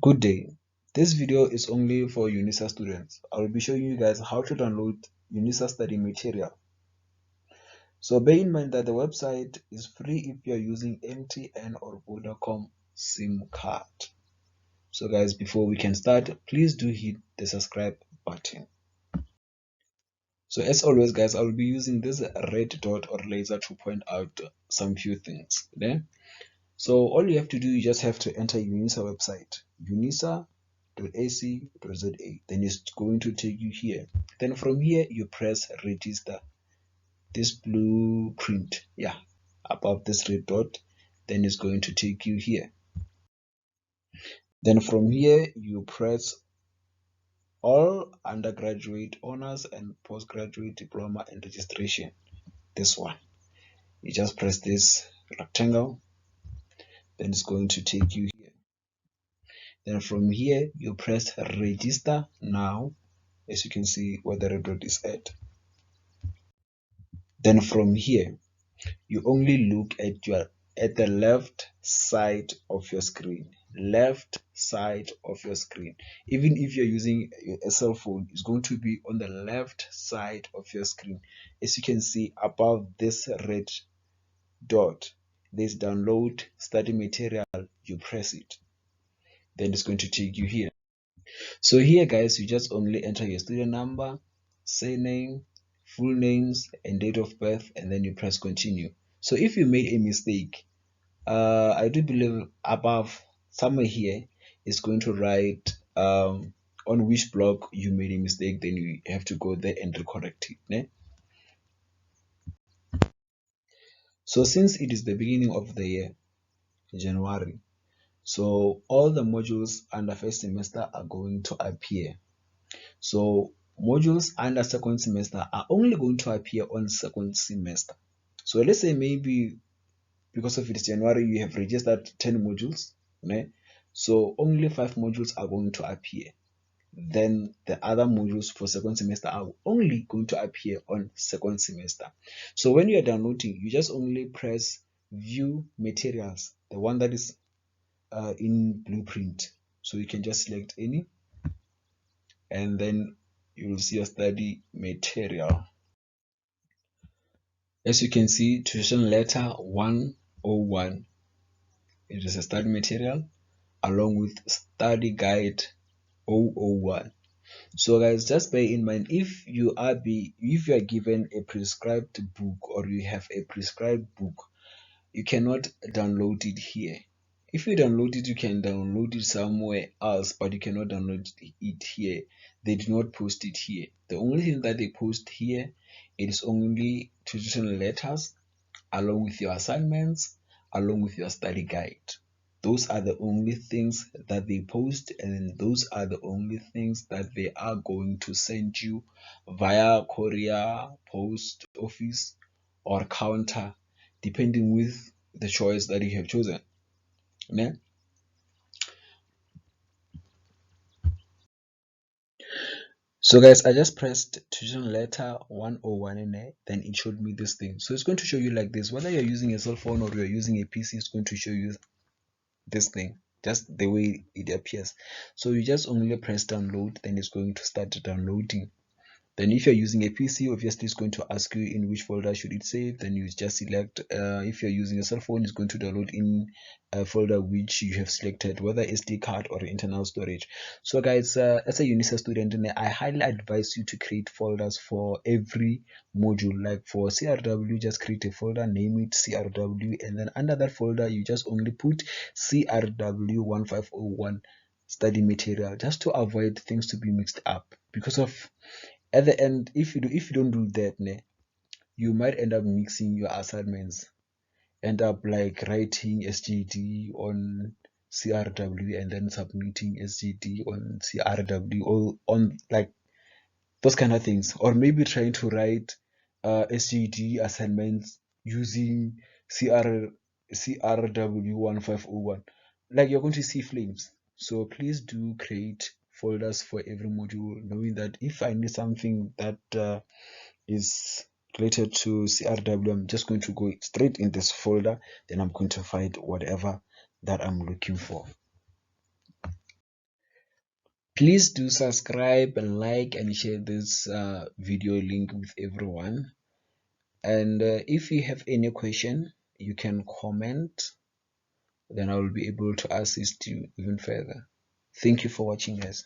Good day. This video is only for UNISA students. I will be showing you guys how to download UNISA study material. So bear in mind that the website is free if you are using MTN or Vodacom SIM card. So guys, before we can start, please do hit the subscribe button. So as always guys, I will be using this red dot or laser to point out some few things. Okay? So all you have to do, you just have to enter UNISA website, unisa.ac.za. Then it's going to take you here. Then from here, you press register. This blueprint, yeah, above this red dot, then it's going to take you here. Then from here, you press all undergraduate honors and postgraduate diploma and registration. This one. You just press this rectangle, then it's going to take you here. Then from here, you press register now, as you can see where the red dot is at. Then from here, you only look at the left side of your screen. Left side of your screen. Even if you're using a cell phone, it's going to be on the left side of your screen. As you can see above this red dot, there's download study material. You press it. Then it's going to take you here. So here guys, you just only enter your student number, surname, full names and date of birth, and then you press continue. So if you made a mistake, I do believe above somewhere here is going to write on which block you made a mistake, then you have to go there and recorrect it. Ne? So since it is the beginning of the year, January, so all the modules under first semester are going to appear. So modules under second semester are only going to appear on second semester. So let's say maybe because of it is January, you have registered 10 modules, right? So only 5 modules are going to appear. Then the other modules for second semester are only going to appear on second semester. So when you are downloading, you just only press view materials, the one that is in blueprint. So you can just select any, and then you will see a study material. As you can see, tuition letter 101, it is a study material along with study guide 001. So guys, just bear in mind, if you are given a prescribed book or you have a prescribed book, you cannot download it here. If you download it, you can download it somewhere else, but you cannot download it here. They do not post it here. The only thing that they post here, it is only tuition letters along with your assignments, along with your study guide. Those are the only things that they post, and those are the only things that they are going to send you via courier, post office, or counter, depending with the choice that you have chosen. Ne? So guys, I just pressed tuition letter 101 in there, then it showed me this thing. So it's going to show you like this. Whether you're using a cell phone or you're using a PC, it's going to show you this thing, just the way it appears. So you just only press download, then it's going to start downloading. Then if you're using a PC, obviously it's going to ask you in which folder should it save. Then you just select, if you're using a cell phone, it's going to download in a folder which you have selected, whether SD card or internal storage. So guys, as a UNISA student, I highly advise you to create folders for every module. Like for CRW, just create a folder, name it CRW, and then under that folder, you just only put CRW 1501 study material, just to avoid things to be mixed up. Because of at the end, if you don't do that, you might end up mixing your assignments, end up like writing SGD on CRW and then submitting SGD on CRW, or on like those kind of things, or maybe trying to write SGD assignments using CRW 1501. Like, you're going to see flames. So please do create folders for every module, knowing that if I need something that is related to CRW, I'm just going to go straight in this folder, then I'm going to find whatever that I'm looking for. Please do subscribe and like and share this video link with everyone. And if you have any question, you can comment, then I will be able to assist you even further. Thank you for watching, guys.